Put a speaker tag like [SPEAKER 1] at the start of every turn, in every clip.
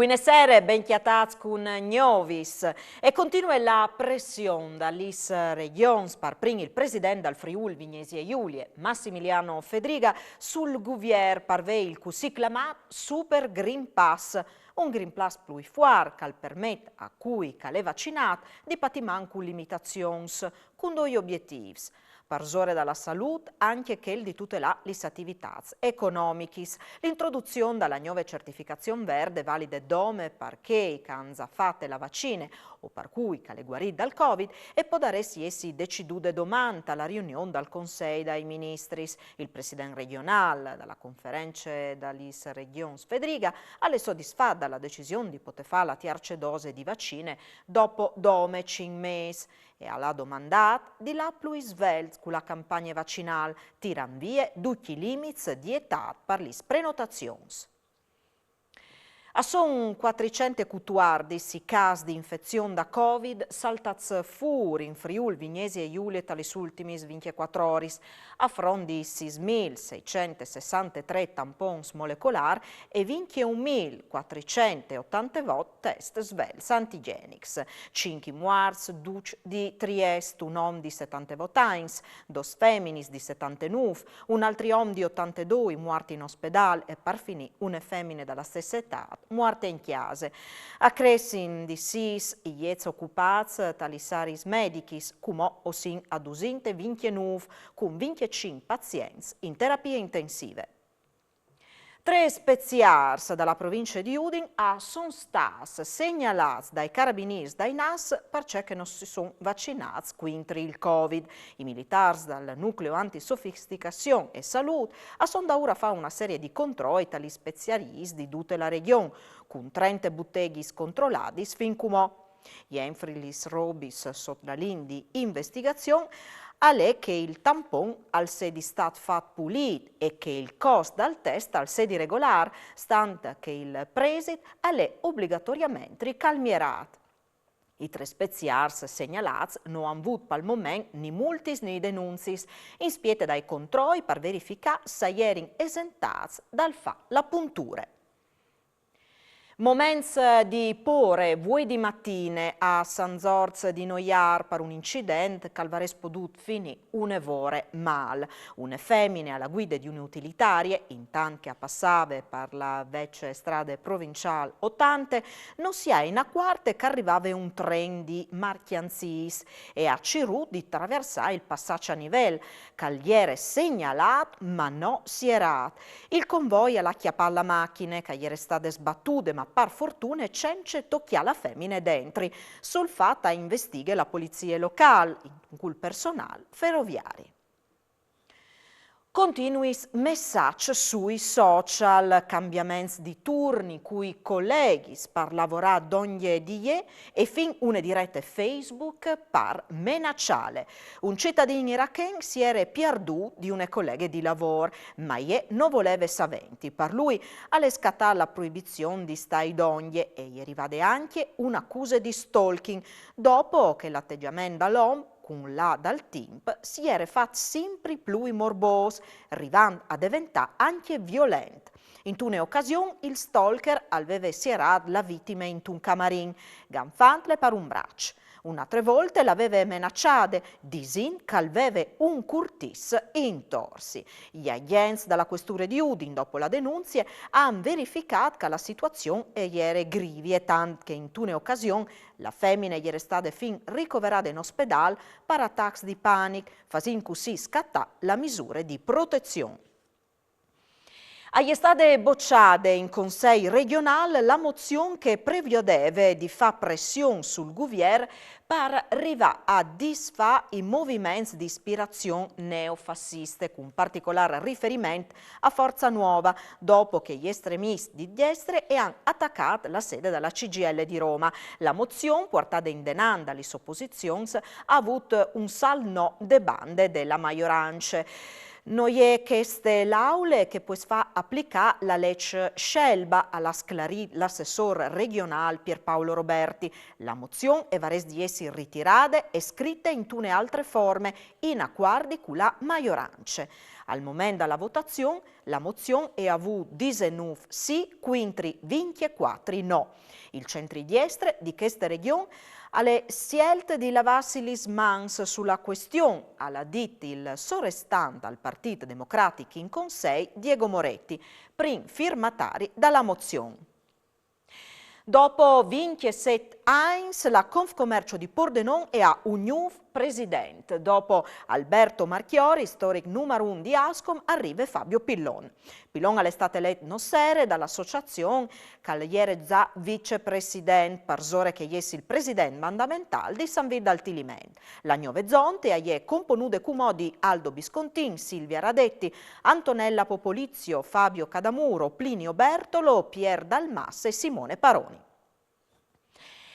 [SPEAKER 1] Buonasera, ben chiatats con Gnovis. E continua la pressione dalle regioni per primi il presidente del Friuli Venezia Giulia, Massimiliano Fedriga, sul governo per il così chiamato Super Green Pass, un Green Pass più forte che permette a cui è vaccinato di pattimare con limitazioni, con due obiettivi. Parsore dalla salute, anche quel di tutelare le attività economiche. L'introduzione della nuova certificazione verde valide dome perché canza fatte la vaccine o per cui le guarite dal Covid e può dare essi decidute domani alla riunione del Consiglio dei Ministri. Il Presidente regionale della conferenza delle regioni Fedriga alle soddisfatta dalla decisione di poter fare la terza dose di vaccine dopo 5 mesi e alla domandata di la più svelta con la campagna vaccinale, tirano via tutti i limiti di età per le prenotazioni. A son 414 casi di infezione da Covid saltati fuori in Friuli, Venezia Giulia dalle ultime 24 ore, a fronte di 6.663 tampons molecolari e 21.480 test svelti antigenici. 5 morti di Trieste, un uomo di 70 anni, 2 femmine di 79, un altro uomo di 82 morti in ospedale e per finire una femmina della stessa età morte in chiesa. A Cressin di SIS, i iez occupati tali saris medicis, come osin a 229, con 25 pazienti in terapie intensive. 3 speziars dalla provincia di Udin sono stati segnalati dai carabinieri dai NAS perché non si sono vaccinati contro il Covid. I militari dal nucleo antisofisticazione e salute sono da ora fare una serie di controlli agli specialisti di tutta la regione, con 30 botteghi controllati fin come gli enfrilis robis sotto la linea di investigazione è che il tampon al sedi stato fatto pulito e che il costo del test al sedi regolare, stante che il preside è obbligatoriamente calmierato. I 3 speziars segnalati non hanno avuto al momento né multi né denunzie, in spiete dai controlli per verificare se erano esentati dal fare la puntura. Moments di pore, vuoi di mattine a San Zorz di Noiar per un incidente che avrebbe potuto finire un'evore mal. Una femmina alla guida di un'utilitaria, intanto che passava per la vecchia strada provinciale 80, non si è in acquarte che arrivava un treno di Marchianzis e ha cercato di attraversare il passaggio a livello, che gli era segnalato ma non si era. Il convoglio alla chiappa alla macchina che gli era stata sbattuta ma per fortuna Cence tocchia la femmina dentro. Sul fatto investiga la polizia locale, con il personale ferroviario. Continuis messaggi sui social, cambiamenti di turni cui colleghi per lavorare ogni dia e fin una diretta Facebook per menacciare. Un cittadino iracheno si era perduto di una collega di lavoro, ma non voleva saventi. Per lui è scattata la proibizione di stare donne e gli arrivava anche un'accusa di stalking, dopo che l'atteggiamento dall'uomo con la dal team si era fatto sempre più morboso, arrivando a diventare anche violento. In una occasione il stalker aveva serato la vittima in un camarin, ganfandole per un braccio. Un'altra volta l'aveva minacciata, dicendo che aveva un curtis in torsi. Gli agenti della questura di Udin, dopo la denuncia, hanno verificato che la situazione era grave, tanto che in una occasione la femmina gli era stata fin ricoverata in ospedale per attacchi di panico, facendo così scattare la misura di protezione. È stata bocciata in Consiglio regionale la mozione che prevedeva di fare pressione sul governo per arrivare a disfare i movimenti di ispirazione neofasciste, con particolare riferimento a Forza Nuova, dopo che gli estremisti di destra hanno attaccato la sede della CGIL di Roma. La mozione, portata in denanda alle opposizioni, ha avuto un sal no de bande della maggioranza. Noi è queste l'aule che poi fa applicare la legge Scelba alla l'assessore regionale Pierpaolo Roberti. La mozione è vares di essere ritirata e scritta in tune altre forme in accordi con la maggioranza. Al momento della votazione, la mozione è avuto 19 sì, quintri 24 no. Il centro-destra di questa regione alle scelte di lavarsi le mans sulla questione, alla dit il sorrestante al Partito Democratico in Consiglio Diego Moretti, prim firmatari dalla mozione. Dopo 27 anni, la Confcommercio di Pordenone è a un nuovo presidente. Dopo Alberto Marchiori, storico numero 1 di Ascom, arriva Fabio Pillon. Pillon è stato eletto nossere dall'associazione che già vicepresidente, parsore che è il presidente mandamentale di San Vito al Tilimento. La nuova zonte è componuta di Aldo Biscontin, Silvia Radetti, Antonella Popolizio, Fabio Cadamuro, Plinio Bertolo, Pier Dalmassa e Simone Paroni.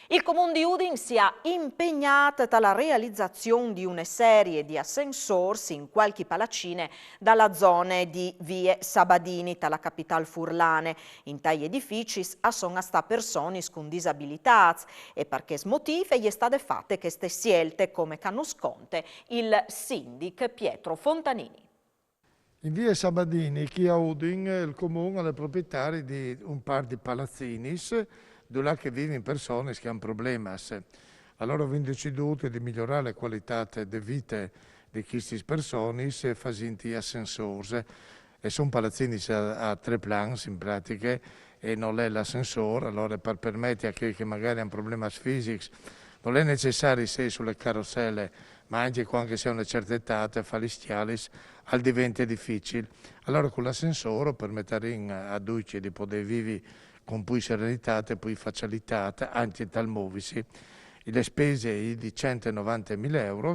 [SPEAKER 1] Il Comune di Udine si è impegnato alla realizzazione di una serie di ascensori in qualche palacine dalla zona di Vie Sabadini, dalla capitale furlane. In tali edifici sono state persone con disabilità e per questo motivo gli state fatte queste scelte, come conosconte il sindaco Pietro Fontanini.
[SPEAKER 2] In Via Sabadini, qui a Udine, il Comune è proprietario di un par di palazzinis dove che vivono persone che hanno problemi. Allora abbiamo deciso di migliorare la qualità della vita di queste persone facendo ascensori. E sono palazzini a 3 plani in pratica e non è l'ascensore, allora per permettere a chi che magari hanno problemi fisici non è necessario essere sulle carrozzelle, ma anche quando si ha una certa età, fare gli schiali, diventa difficile. Allora con l'ascensore permettere a tutti di poter vivere con più serenità e più facilità anche dal muoversi. Le spese di 190.000 euro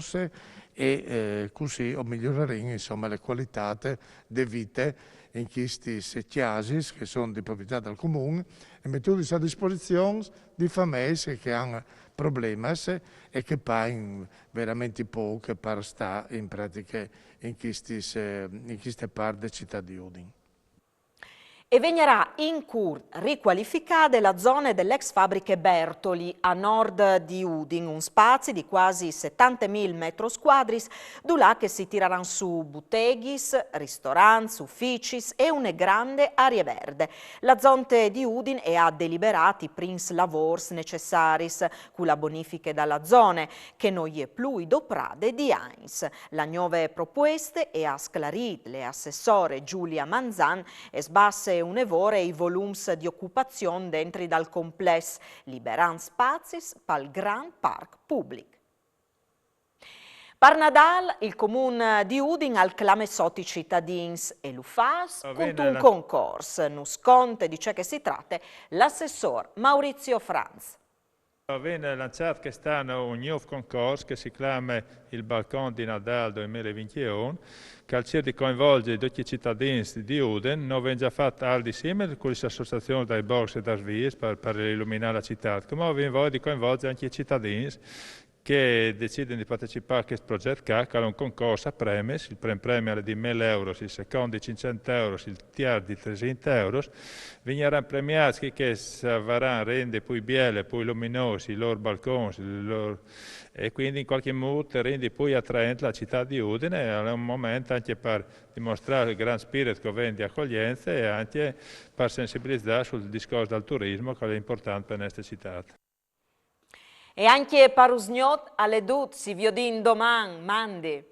[SPEAKER 2] e così miglioreremo insomma le qualità delle vite in questi chiasi che sono di proprietà del comune e mettiamo a disposizione di famiglie che hanno problemi e che pagano veramente poco per stare in pratica in queste parti città di Udine.
[SPEAKER 1] E venirà in riqualificata la zona dell'ex fabbriche Bertoli a nord di Udine, un spazio di quasi 70.000 metri quadri, dove che si tireranno su botteghis, ristoranti, uffici e una grande area verde. La zona di Udine è a deliberati prins lavors necessari con la bonifica dalla zona, che non è più idoprade di Heinz. La nuove proposte è a sclarire le assessore Giulia Manzan e sbasse un'evore i volums di occupazione dentro dal complesso, liberando spazi pal Grand Park Public. Per Nadal, il comune di Udine al clame sotto i cittadini e lo fa con un concorso. Non sconte di ciò che si tratta l'assessor Maurizio Franz.
[SPEAKER 3] Viene lanciato quest'anno un nuovo concorso che si chiama il Balcon di Nadal 2021, che al cerca di coinvolgere tutti i cittadini di Udine. Noi abbiamo già fatto altri simili con l'associazione dai box e dai svies per illuminare la città, come abbiamo voglia di coinvolgere anche i cittadini che decidono di partecipare a questo progetto che è un concorso a premi, il primo premio è di 1.000 euro, il secondo di 500 euro, il terzo di 300 euro, vengono premiati che saranno rende più belli, più luminosi i loro balconi, e quindi in qualche modo rende più attraente la città di Udine, è un momento anche per dimostrare il gran spirito che viene di accoglienza e anche per sensibilizzare sul discorso del turismo che è importante per la nostra città.
[SPEAKER 1] E anche per Usgnot alle dut si viodin domani, mandi.